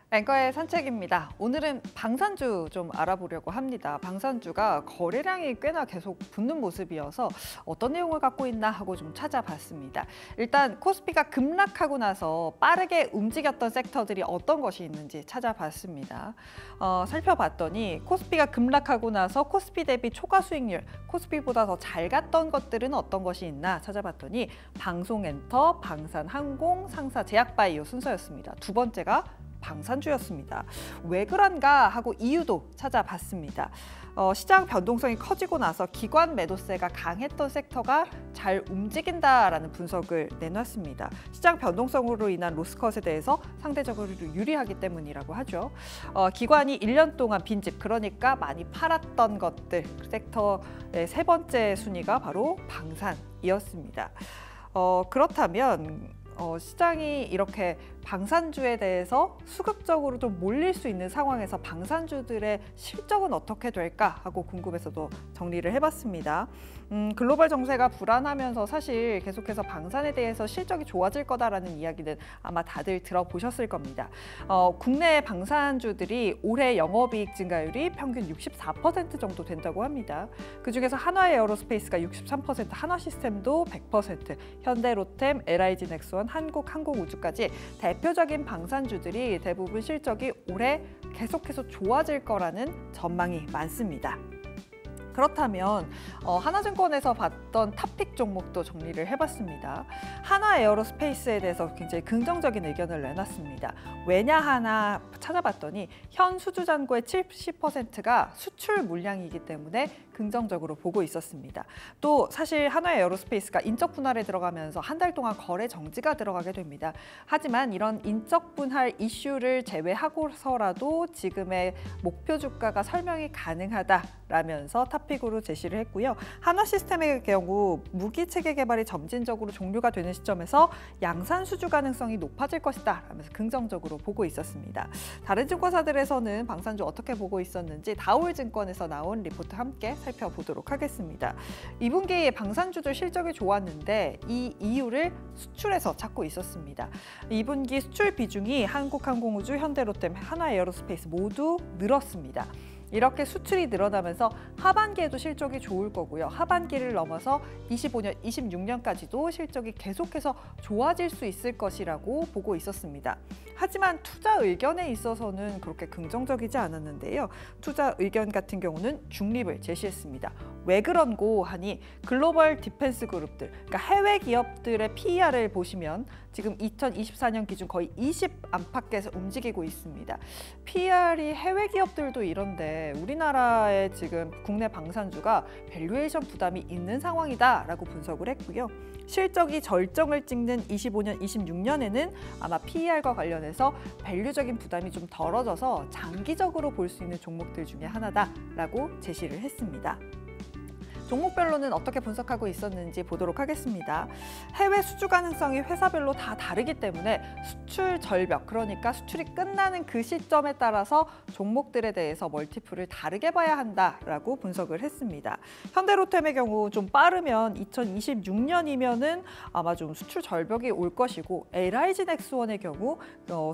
앵커의 산책입니다. 오늘은 방산주 좀 알아보려고 합니다. 방산주가 거래량이 꽤나 계속 붙는 모습이어서 어떤 내용을 갖고 있나 하고 좀 찾아봤습니다. 일단 코스피가 급락하고 나서 빠르게 움직였던 섹터들이 어떤 것이 있는지 찾아봤습니다. 살펴봤더니 코스피가 급락하고 나서 코스피 대비 초과 수익률, 코스피보다 더 잘 갔던 것들은 어떤 것이 있나 찾아봤더니 방송엔터, 방산항공, 상사제약바이오 순서였습니다. 두 번째가 방산주였습니다. 왜 그런가 하고 이유도 찾아봤습니다. 시장 변동성이 커지고 나서 기관 매도세가 강했던 섹터가 잘 움직인다라는 분석을 내놨습니다. 시장 변동성으로 인한 로스컷에 대해서 상대적으로 유리하기 때문이라고 하죠. 기관이 1년 동안 빈집, 그러니까 많이 팔았던 것들, 섹터의 세 번째 순위가 바로 방산이었습니다. 그렇다면 시장이 이렇게 방산주에 대해서 수급적으로 좀 몰릴 수 있는 상황에서 방산주들의 실적은 어떻게 될까 하고 궁금해서도 정리를 해봤습니다. 글로벌 정세가 불안하면서 사실 계속해서 방산에 대해서 실적이 좋아질 거다라는 이야기는 아마 다들 들어보셨을 겁니다. 국내 방산주들이 올해 영업이익 증가율이 평균 64% 정도 된다고 합니다. 그중에서 한화에어로스페이스가 63%, 한화시스템도 100%, 현대로템, LIG넥스원, 한국항공우주까지 대표적인 방산주들이 대부분 실적이 올해 계속해서 좋아질 거라는 전망이 많습니다. 그렇다면 하나증권에서 봤던 탑픽 종목도 정리를 해봤습니다. 한화에어로스페이스에 대해서 굉장히 긍정적인 의견을 내놨습니다. 왜냐 하나 찾아봤더니 현 수주잔고의 70%가 수출 물량이기 때문에 긍정적으로 보고 있었습니다. 또 사실 한화에어로스페이스가 인적 분할에 들어가면서 한 달 동안 거래 정지가 들어가게 됩니다. 하지만 이런 인적 분할 이슈를 제외하고서라도 지금의 목표 주가가 설명이 가능하다라면서 탑픽으로 제시를 했고요. 한화시스템의 경우 무기 체계 개발이 점진적으로 종료가 되는 시점에서 양산 수주 가능성이 높아질 것이다 라면서 긍정적으로 보고 있었습니다. 다른 증권사들에서는 방산주 어떻게 보고 있었는지 다올증권에서 나온 리포트 함께 살펴보도록 하겠습니다. 2분기에 방산주들 실적이 좋았는데 이 이유를 수출에서 찾고 있었습니다. 2분기 수출 비중이 한국항공우주, 현대로템, 한화에어로스페이스 모두 늘었습니다. 이렇게 수출이 늘어나면서 하반기에도 실적이 좋을 거고요. 하반기를 넘어서 25년, 26년까지도 실적이 계속해서 좋아질 수 있을 것이라고 보고 있었습니다. 하지만 투자 의견에 있어서는 그렇게 긍정적이지 않았는데요. 투자 의견 같은 경우는 중립을 제시했습니다. 왜 그런고 하니 글로벌 디펜스 그룹들, 그러니까 해외 기업들의 PER을 보시면 지금 2024년 기준 거의 20 안팎에서 움직이고 있습니다. PER이 해외 기업들도 이런데 우리나라의 지금 국내 방산주가 밸류에이션 부담이 있는 상황이다라고 분석을 했고요. 실적이 절정을 찍는 25년, 26년에는 아마 PER과 관련해서 밸류적인 부담이 좀 덜어져서 장기적으로 볼 수 있는 종목들 중에 하나다라고 제시를 했습니다. 종목별로는 어떻게 분석하고 있었는지 보도록 하겠습니다. 해외 수주 가능성이 회사별로 다 다르기 때문에 수출 절벽, 그러니까 수출이 끝나는 그 시점에 따라서 종목들에 대해서 멀티플을 다르게 봐야 한다라고 분석을 했습니다. 현대로템의 경우 좀 빠르면 2026년이면은 아마 좀 수출 절벽이 올 것이고 LIG넥스원의 경우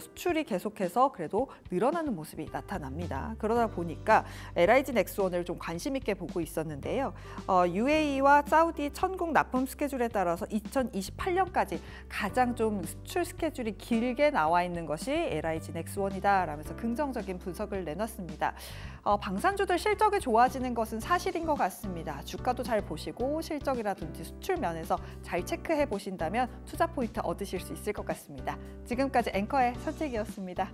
수출이 계속해서 그래도 늘어나는 모습이 나타납니다. 그러다 보니까 LIG넥스원을 좀 관심 있게 보고 있었는데요. UAE와 사우디 천국 납품 스케줄에 따라서 2028년까지 가장 좀 수출 스케줄이 길게 나와 있는 것이 LIG넥스원이다 라면서 긍정적인 분석을 내놨습니다. 방산주들 실적이 좋아지는 것은 사실인 것 같습니다. 주가도 잘 보시고 실적이라든지 수출 면에서 잘 체크해 보신다면 투자 포인트 얻으실 수 있을 것 같습니다. 지금까지 앵커의 선택이었습니다.